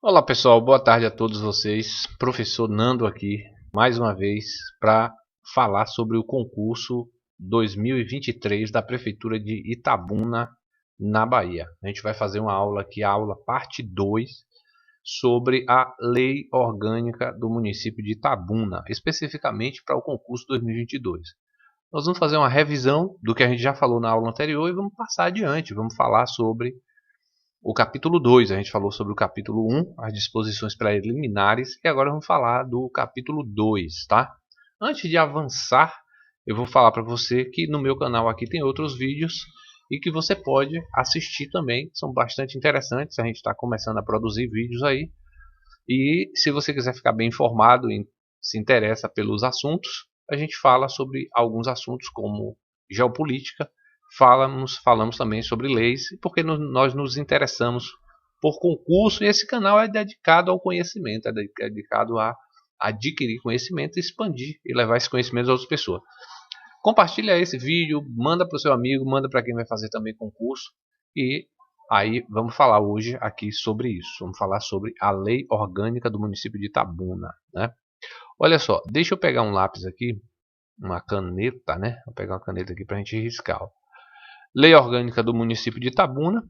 Olá pessoal, boa tarde a todos vocês. Professor Nando aqui, mais uma vez, para falar sobre o concurso 2023 da Prefeitura de Itabuna, na Bahia. A gente vai fazer uma aula aqui, a aula parte 2, sobre a Lei Orgânica do município de Itabuna, especificamente para o concurso 2022. Nós vamos fazer uma revisão do que a gente já falou na aula anterior e vamos passar adiante, vamos falar sobre o capítulo 2, a gente falou sobre o capítulo 1, as disposições preliminares, e agora vamos falar do capítulo 2, tá? Antes de avançar, eu vou falar para você que no meu canal aqui tem outros vídeos e que você pode assistir também, são bastante interessantes, a gente está começando a produzir vídeos aí. E se você quiser ficar bem informado e se interessa pelos assuntos, a gente fala sobre alguns assuntos como geopolítica, falamos também sobre leis, porque nós nos interessamos por concurso e esse canal é dedicado ao conhecimento, é dedicado a adquirir conhecimento, expandir e levar esse conhecimento a outras pessoas. Compartilha esse vídeo, manda para o seu amigo, manda para quem vai fazer também concurso e aí vamos falar hoje aqui sobre isso. Vamos falar sobre a Lei Orgânica do município de Itabuna, né? Olha só, deixa eu pegar um lápis aqui, uma caneta, né? Vou pegar uma caneta aqui para a gente riscar. Lei Orgânica do município de Itabuna.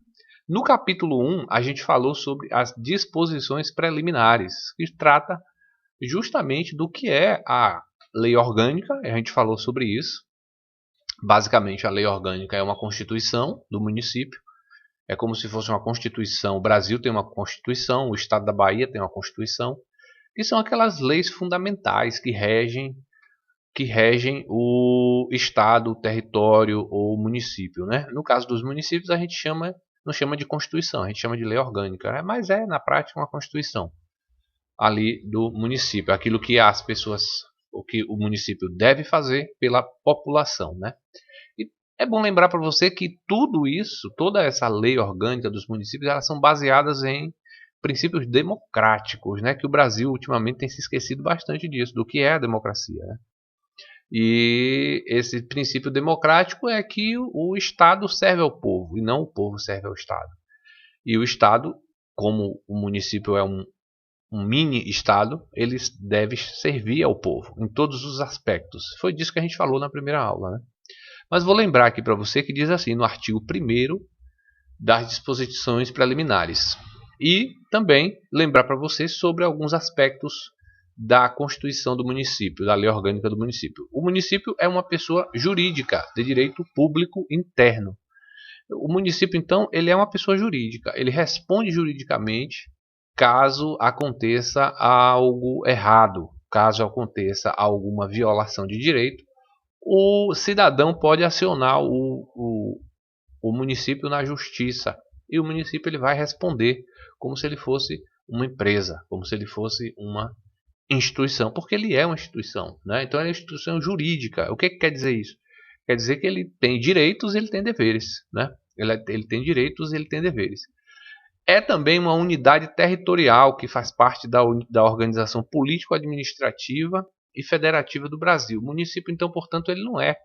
No capítulo 1, a gente falou sobre as disposições preliminares, que trata justamente do que é a lei orgânica, a gente falou sobre isso. Basicamente, a lei orgânica é uma constituição do município, é como se fosse uma constituição. O Brasil tem uma constituição, o estado da Bahia tem uma constituição, que são aquelas leis fundamentais que regem o estado, o território ou o município, né? No caso dos municípios a gente não chama de constituição, a gente chama de lei orgânica, né? Mas é na prática uma constituição ali do município, aquilo que as pessoas, o que o município deve fazer pela população, né? E é bom lembrar para você que tudo isso, toda essa lei orgânica dos municípios, elas são baseadas em princípios democráticos, né? Que o Brasil ultimamente tem se esquecido bastante disso, do que é a democracia, né? E esse princípio democrático é que o Estado serve ao povo e não o povo serve ao Estado. E o Estado, como o município é um mini Estado, ele deve servir ao povo em todos os aspectos. Foi disso que a gente falou na primeira aula, né? Mas vou lembrar aqui para você que diz assim no artigo 1º das disposições preliminares. E também lembrar para você sobre alguns aspectos da Constituição do município, da lei orgânica do município. O município é uma pessoa jurídica de direito público interno. O município, então, ele é uma pessoa jurídica. Ele responde juridicamente caso aconteça algo errado, caso aconteça alguma violação de direito. O cidadão pode acionar o município na justiça e o município ele vai responder como se ele fosse uma empresa, como se ele fosse uma instituição, porque ele é uma instituição, né? Então é uma instituição jurídica. O que quer dizer isso? Quer dizer que ele tem direitos e ele tem deveres, né? Ele tem direitos e ele tem deveres. É também uma unidade territorial que faz parte da organização político-administrativa e federativa do Brasil. O município, então, portanto, ele não é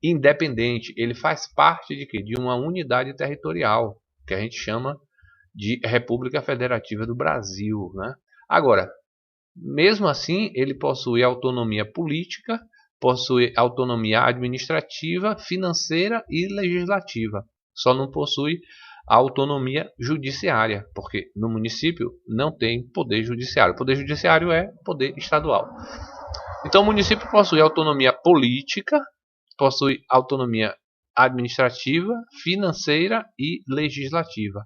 independente, ele faz parte de quê? De uma unidade territorial, que a gente chama de República Federativa do Brasil, né? Agora, mesmo assim, ele possui autonomia política, possui autonomia administrativa, financeira e legislativa. Só não possui autonomia judiciária, porque no município não tem poder judiciário. O poder judiciário é poder estadual. Então, o município possui autonomia política, possui autonomia administrativa, financeira e legislativa.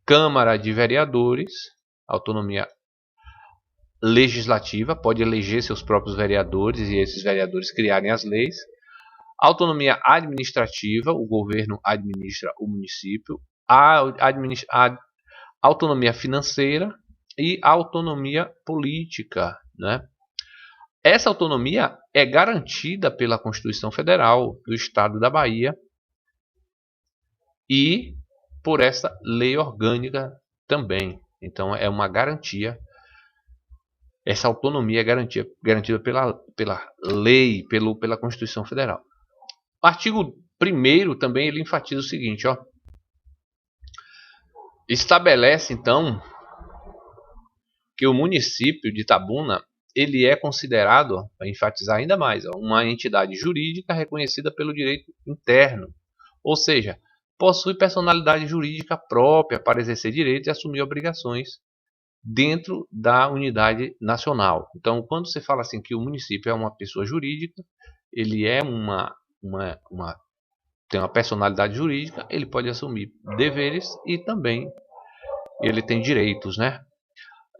Câmara de Vereadores, autonomia legislativa, pode eleger seus próprios vereadores e esses vereadores criarem as leis. Autonomia administrativa, o governo administra o município. A autonomia financeira e autonomia política, né? Essa autonomia é garantida pela Constituição Federal do Estado da Bahia e por essa lei orgânica também. Então é uma garantia. Essa autonomia é garantida pela lei, pela Constituição Federal. O artigo 1º também ele enfatiza o seguinte, ó. Estabelece então que o município de Itabuna ele é considerado, para enfatizar ainda mais, uma entidade jurídica reconhecida pelo direito interno, ou seja, possui personalidade jurídica própria para exercer direitos e assumir obrigações dentro da unidade nacional. Então, quando você fala assim que o município é uma pessoa jurídica, ele é tem uma personalidade jurídica, ele pode assumir deveres e também ele tem direitos, né?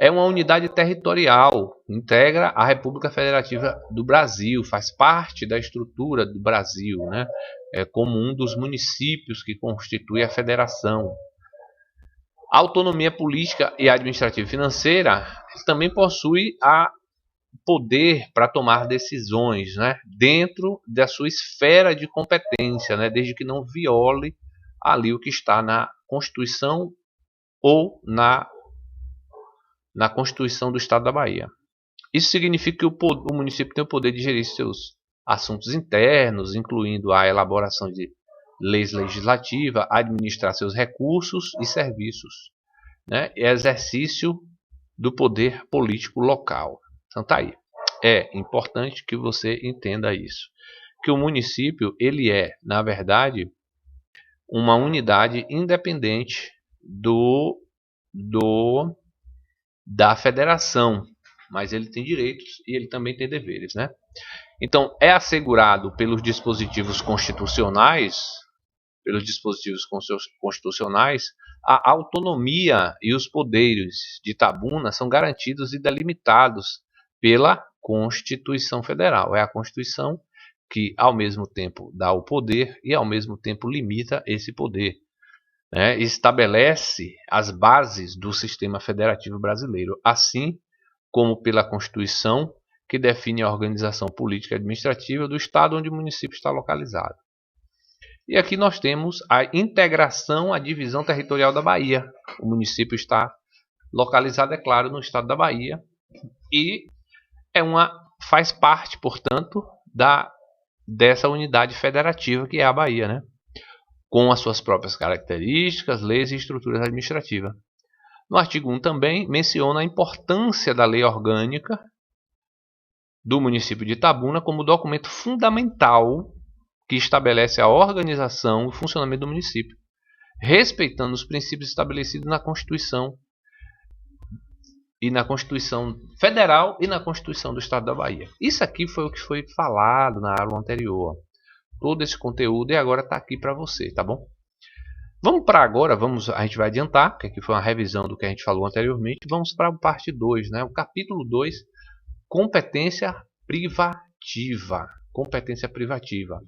É uma unidade territorial, integra a República Federativa do Brasil, faz parte da estrutura do Brasil, né? É como um dos municípios que constitui a federação. A autonomia política e administrativa e financeira também possui a poder para tomar decisões, né? Dentro da sua esfera de competência, né? Desde que não viole ali o que está na Constituição ou na Constituição do Estado da Bahia. Isso significa que o município tem o poder de gerir seus assuntos internos, incluindo a elaboração de leis legislativas, administrar seus recursos e serviços, né? E exercício do poder político local. Então tá aí. É importante que você entenda isso. Que o município, ele é, na verdade, uma unidade independente da federação, mas ele tem direitos e ele também tem deveres, né? Então é assegurado pelos dispositivos constitucionais, a autonomia e os poderes de Itabuna são garantidos e delimitados pela Constituição Federal. É a Constituição que ao mesmo tempo dá o poder e ao mesmo tempo limita esse poder, né? Estabelece as bases do sistema federativo brasileiro, assim como pela Constituição, que define a organização política e administrativa do estado onde o município está localizado. E aqui nós temos a integração, a divisão territorial da Bahia. O município está localizado, é claro, no estado da Bahia e faz parte, portanto, dessa unidade federativa que é a Bahia, né? Com as suas próprias características, leis e estruturas administrativas. No artigo 1 também menciona a importância da lei orgânica do município de Itabuna como documento fundamental que estabelece a organização e o funcionamento do município, respeitando os princípios estabelecidos na Constituição Federal e na Constituição do Estado da Bahia. Isso aqui foi o que foi falado na aula anterior. Todo esse conteúdo e agora está aqui para você, tá bom? Vamos para agora, a gente vai adiantar, que aqui foi uma revisão do que a gente falou anteriormente. Vamos para a parte 2, né? O capítulo 2, competência privativa. Competência privativa.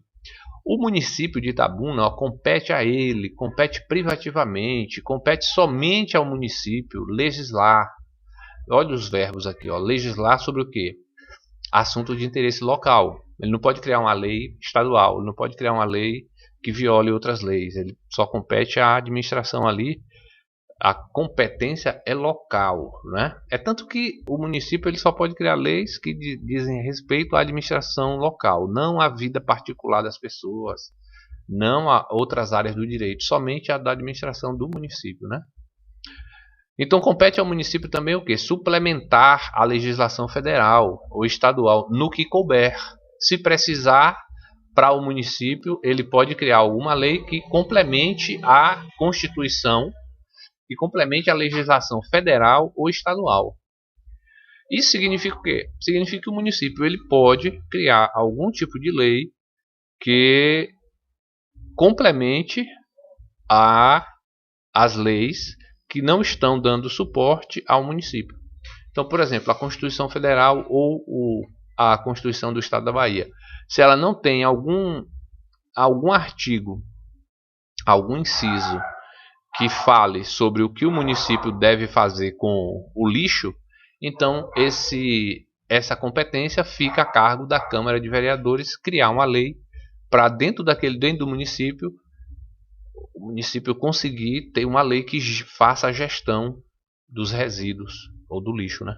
O município de Itabuna compete a ele, compete privativamente, compete somente ao município legislar. Olha os verbos aqui, ó, legislar sobre o quê? Assunto de interesse local. Ele não pode criar uma lei estadual, ele não pode criar uma lei que viole outras leis. Ele só compete à administração ali. A competência é local, né? É tanto que o município ele só pode criar leis que dizem respeito à administração local, não à vida particular das pessoas, não a outras áreas do direito, somente a da administração do município, né? Então compete ao município também o quê? Suplementar a legislação federal ou estadual no que couber. Se precisar, para o município, ele pode criar alguma lei que complemente a Constituição e complemente a legislação federal ou estadual. Isso significa o quê? Significa que o município ele pode criar algum tipo de lei que complemente as leis que não estão dando suporte ao município. Então, por exemplo, a Constituição Federal ou a Constituição do Estado da Bahia. Se ela não tem algum artigo, algum inciso que fale sobre o que o município deve fazer com o lixo, então essa competência fica a cargo da Câmara de Vereadores criar uma lei para dentro do município, o município conseguir ter uma lei que faça a gestão dos resíduos ou do lixo, né?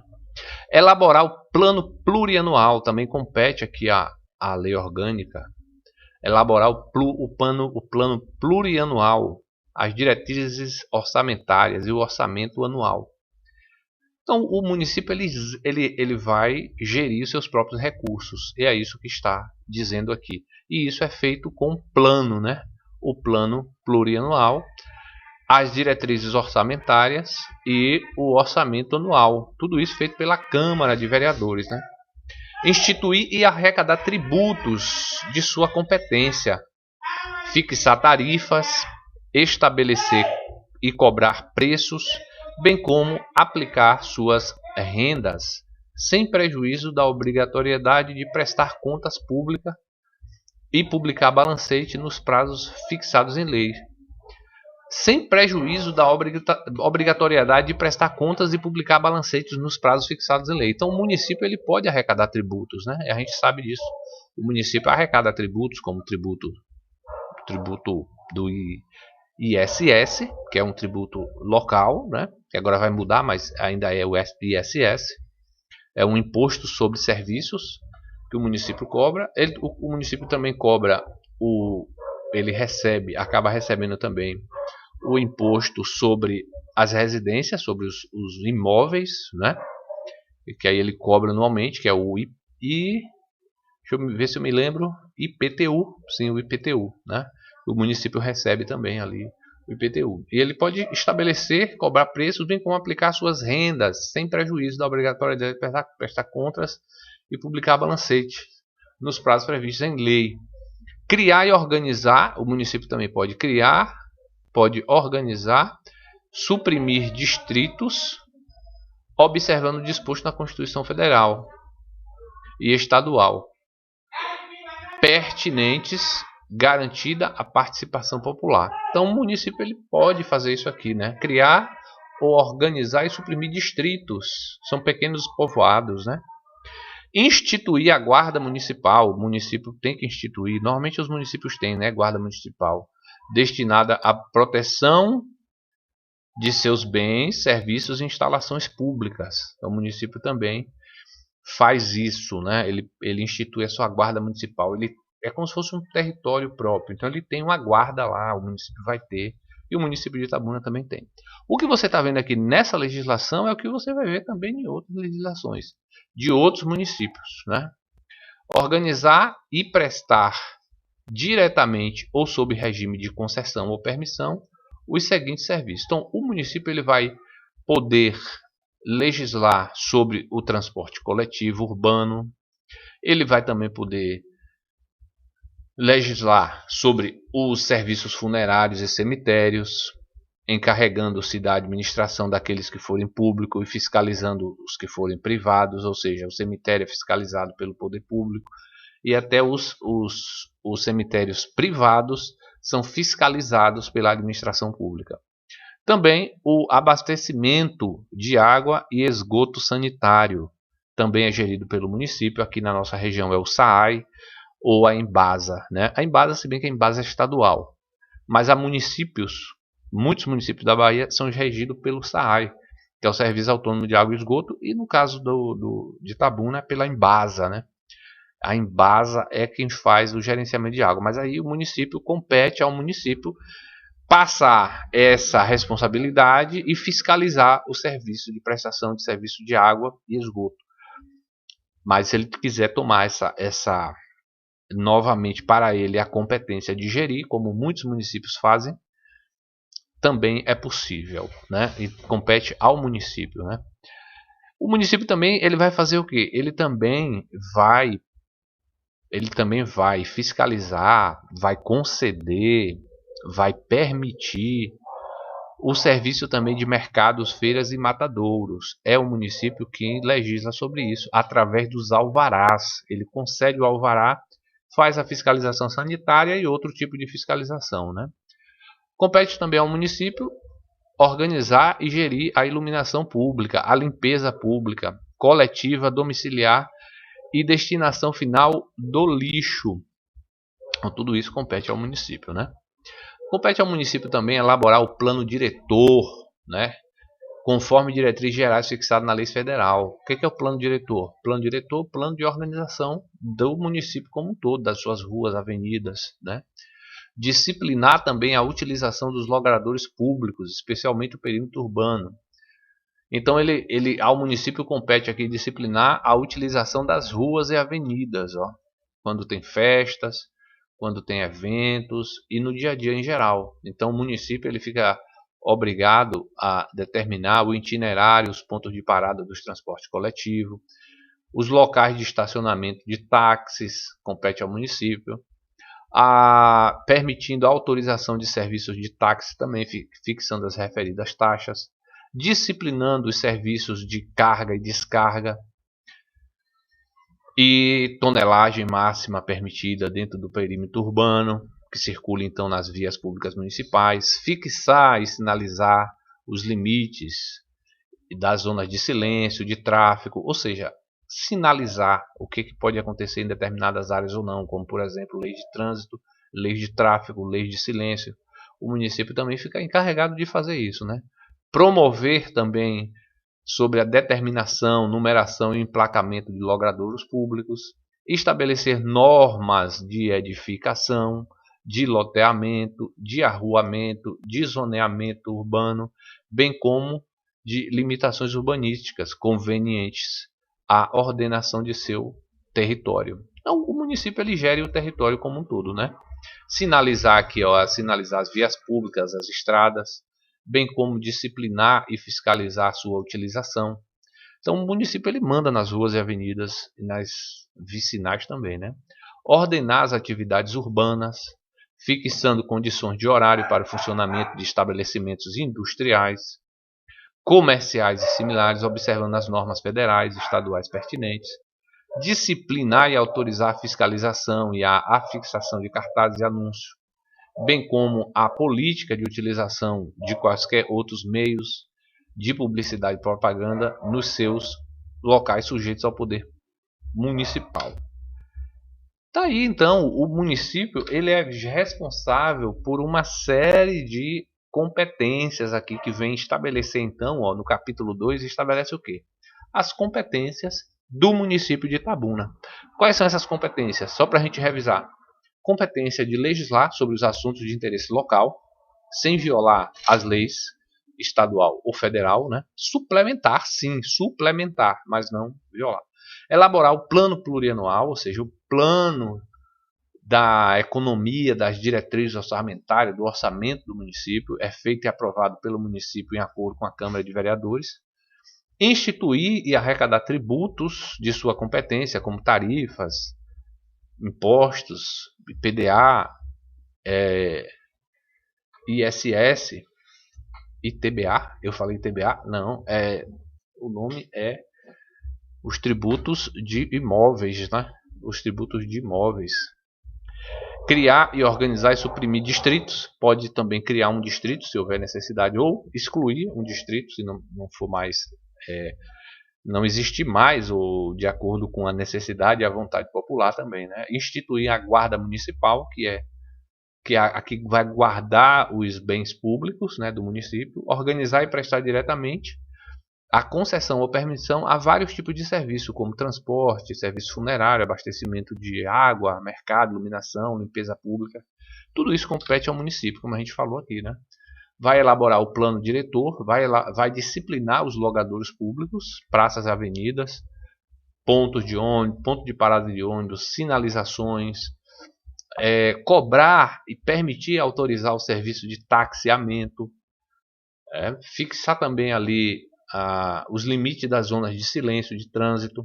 Elaborar o plano plurianual, também compete aqui a lei orgânica. Elaborar o plano plurianual, as diretrizes orçamentárias e o orçamento anual. Então, o município ele vai gerir os seus próprios recursos. E é isso que está dizendo aqui. E isso é feito com plano, né? O plano plurianual, as diretrizes orçamentárias e o orçamento anual. Tudo isso feito pela Câmara de Vereadores, né? Instituir e arrecadar tributos de sua competência. Fixar tarifas, estabelecer e cobrar preços, bem como aplicar suas rendas, sem prejuízo da obrigatoriedade de prestar contas públicas e publicar balancete nos prazos fixados em lei, sem prejuízo da obrigatoriedade de prestar contas e publicar balancetes nos prazos fixados em lei. Então o município ele pode arrecadar tributos, né? A gente sabe disso. O município arrecada tributos, como tributo do ISS, que é um tributo local, né? Que agora vai mudar, mas ainda é o ISS. É um imposto sobre serviços que o município cobra. O município também cobra, acaba recebendo também o imposto sobre as residências, sobre os imóveis, né? Que aí ele cobra anualmente, que é o deixa eu ver se eu me lembro, IPTU, sim, o IPTU, né? O município recebe também ali o IPTU. E ele pode estabelecer, cobrar preços, bem como aplicar suas rendas, sem prejuízo da obrigatoriedade de prestar contas e publicar balancete nos prazos previstos em lei. Criar e organizar, o município também pode criar, pode organizar, suprimir distritos, observando o disposto na Constituição Federal e Estadual, pertinentes, garantida a participação popular. Então o município ele pode fazer isso aqui, né? Criar ou organizar e suprimir distritos, são pequenos povoados, né? Instituir a guarda municipal, o município tem que instituir, normalmente os municípios têm, né, guarda municipal, destinada à proteção de seus bens, serviços e instalações públicas. Então, o município também faz isso, né? Ele institui a sua guarda municipal. Ele é como se fosse um território próprio. Então, ele tem uma guarda lá, o município vai ter, e o município de Itabuna também tem. O que você está vendo aqui nessa legislação é o que você vai ver também em outras legislações de outros municípios, né? Organizar e prestar diretamente ou sob regime de concessão ou permissão os seguintes serviços. Então, o município ele vai poder legislar sobre o transporte coletivo urbano, ele vai também poder legislar sobre os serviços funerários e cemitérios, encarregando-se da administração daqueles que forem públicos e fiscalizando os que forem privados, ou seja, o cemitério é fiscalizado pelo poder público e até os cemitérios privados são fiscalizados pela administração pública. Também o abastecimento de água e esgoto sanitário também é gerido pelo município. Aqui na nossa região é o SAAI ou a Embasa, né? A Embasa, se bem que a Embasa é estadual, mas há muitos municípios da Bahia são regidos pelo SAAI, que é o Serviço Autônomo de Água e Esgoto, e no caso de Itabuna é pela Embasa, né? A Embasa é quem faz o gerenciamento de água, mas aí o município compete ao município passar essa responsabilidade e fiscalizar o serviço de prestação de serviço de água e esgoto. Mas se ele quiser tomar essa novamente para ele a competência de gerir, como muitos municípios fazem, também é possível, né? E compete ao município, né? O município também ele vai fazer o quê? Ele também vai fiscalizar, vai conceder, vai permitir o serviço também de mercados, feiras e matadouros. É o município que legisla sobre isso, através dos alvarás. Ele concede o alvará, faz a fiscalização sanitária e outro tipo de fiscalização, né? Compete também ao município organizar e gerir a iluminação pública, a limpeza pública, coletiva, domiciliar e destinação final do lixo. Então, tudo isso compete ao município, né? Compete ao município também elaborar o plano diretor, né? Conforme diretrizes gerais fixadas na lei federal. O que é o plano diretor? Plano diretor, plano de organização do município como um todo, das suas ruas, avenidas, né? Disciplinar também a utilização dos logradouros públicos, especialmente o perímetro urbano. Então ao município compete aqui disciplinar a utilização das ruas e avenidas, ó, quando tem festas, quando tem eventos e no dia a dia em geral. Então o município ele fica obrigado a determinar o itinerário, os pontos de parada dos transportes coletivos, os locais de estacionamento de táxis, compete ao município, permitindo a autorização de serviços de táxi também, fixando as referidas taxas, disciplinando os serviços de carga e descarga e tonelagem máxima permitida dentro do perímetro urbano, que circula então nas vias públicas municipais, fixar e sinalizar os limites das zonas de silêncio, de tráfego, ou seja, sinalizar o que pode acontecer em determinadas áreas ou não, como por exemplo leis de trânsito, leis de tráfego, leis de silêncio. O município também fica encarregado de fazer isso, né? Promover também sobre a determinação, numeração e emplacamento de logradouros públicos, estabelecer normas de edificação, de loteamento, de arruamento, de zoneamento urbano, bem como de limitações urbanísticas convenientes à ordenação de seu território. Então, o município ele gere o território como um todo, né? Sinalizar aqui, ó, sinalizar as vias públicas, as estradas, bem como disciplinar e fiscalizar a sua utilização. Então o município ele manda nas ruas e avenidas e nas vicinais também, né? Ordenar as atividades urbanas, fixando condições de horário para o funcionamento de estabelecimentos industriais, comerciais e similares, observando as normas federais e estaduais pertinentes, disciplinar e autorizar a fiscalização e a afixação de cartazes e anúncios, bem como a política de utilização de quaisquer outros meios de publicidade e propaganda nos seus locais sujeitos ao poder municipal. Tá aí então, o município ele é responsável por uma série de competências aqui que vem estabelecer então, ó, no capítulo 2, estabelece o quê? As competências do município de Itabuna. Quais são essas competências? Só para a gente revisar. Competência de legislar sobre os assuntos de interesse local, sem violar as leis estadual ou federal, né? Suplementar, sim, suplementar, mas não violar. Elaborar o plano plurianual, ou seja, o plano da economia, das diretrizes orçamentárias, do orçamento do município, é feito e aprovado pelo município em acordo com a Câmara de Vereadores. Instituir e arrecadar tributos de sua competência, como tarifas, impostos, IPDA, ISS, ITBA, eu falei ITBA? Não, o nome é os tributos de imóveis, né? Os tributos de imóveis. Criar e organizar e suprimir distritos, pode também criar um distrito se houver necessidade, ou excluir um distrito se não for mais, não existir mais, ou de acordo com a necessidade e a vontade popular também, né? Instituir a guarda municipal, que vai guardar os bens públicos, né, do município, organizar e prestar diretamente a concessão ou permissão a vários tipos de serviço, como transporte, serviço funerário, abastecimento de água, mercado, iluminação, limpeza pública. Tudo isso compete ao município, como a gente falou aqui, né? Vai elaborar o plano diretor, vai disciplinar os logadouros públicos, praças e avenidas, pontos de ônibus, ponto de parada de ônibus, sinalizações, cobrar e permitir autorizar o serviço de taxiamento, fixar também ali os limites das zonas de silêncio, de trânsito,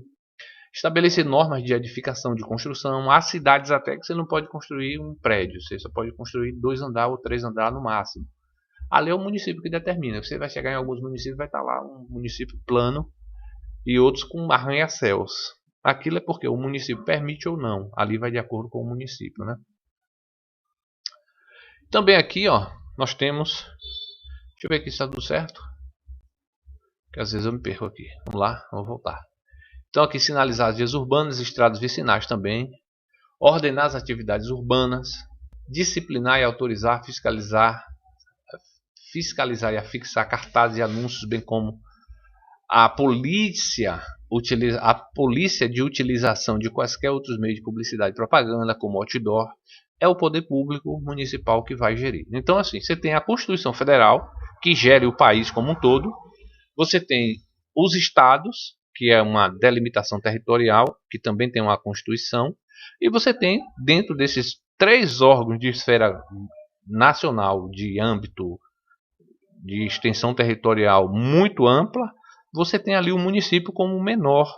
estabelecer normas de edificação, de construção. Há cidades até que você não pode construir um prédio, você só pode construir 2 andares ou 3 andares no máximo. Ali é o município que determina. Você vai chegar em alguns municípios, vai estar lá um município plano e outros com arranha-céus. Aquilo é porque o município permite ou não. Ali vai de acordo com o município, né? Também aqui, ó, nós temos... Deixa eu ver aqui se está tudo certo. Que às vezes eu me perco aqui. Vamos lá, vamos voltar. Então aqui sinalizar as vias urbanas, estradas vicinais também. Ordenar as atividades urbanas. Disciplinar e autorizar, fiscalizar e afixar cartazes e anúncios, bem como a polícia de utilização de quaisquer outros meios de publicidade e propaganda, como outdoor, é o poder público municipal que vai gerir. Então assim, você tem a Constituição Federal, que gere o país como um todo. Você tem os estados, que é uma delimitação territorial, que também tem uma Constituição, e você tem, dentro desses 3 órgãos de esfera nacional, de âmbito de extensão territorial muito ampla, você tem ali o município como menor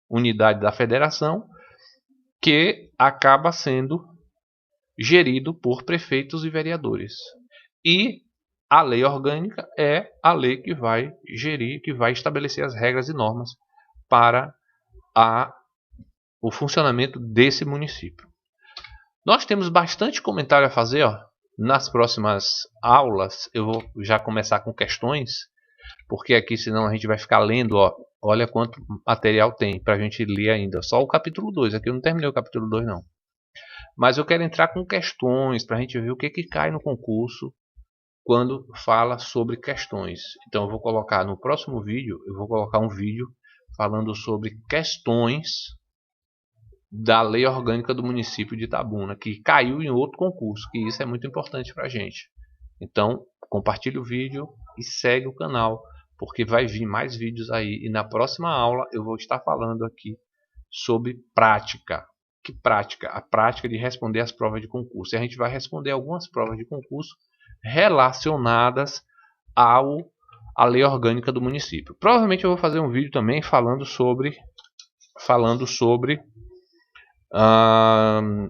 unidade da federação, que acaba sendo gerido por prefeitos e vereadores. E a lei orgânica é a lei que vai gerir, que vai estabelecer as regras e normas para o funcionamento desse município. Nós temos bastante comentário a fazer. Nas próximas aulas eu vou já começar com questões, porque aqui senão a gente vai ficar lendo. Olha quanto material tem para a gente ler ainda. Só o capítulo 2, aqui eu não terminei o capítulo 2 não. Mas eu quero entrar com questões para a gente ver o que cai no concurso quando fala sobre questões. Então eu vou colocar no próximo vídeo, eu vou colocar um vídeo falando sobre questões da lei orgânica do município de Itabuna, que caiu em outro concurso, que isso é muito importante para a gente. Então compartilhe o vídeo e segue o canal, porque vai vir mais vídeos aí, e na próxima aula eu vou estar falando aqui sobre prática. Que prática? A prática de responder as provas de concurso. E a gente vai responder algumas provas de concurso relacionadas à lei orgânica do município. Provavelmente eu vou fazer um vídeo também falando sobre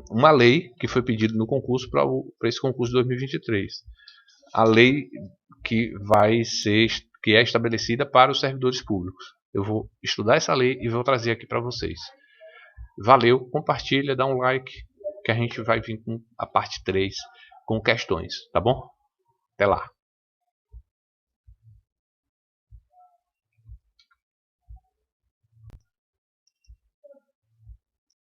uma lei que foi pedida no concurso para esse concurso de 2023. A lei que é estabelecida para os servidores públicos. Eu vou estudar essa lei e vou trazer aqui para vocês. Valeu, compartilha, dá um like, que a gente vai vir com a parte 3 com questões, tá bom? Até lá!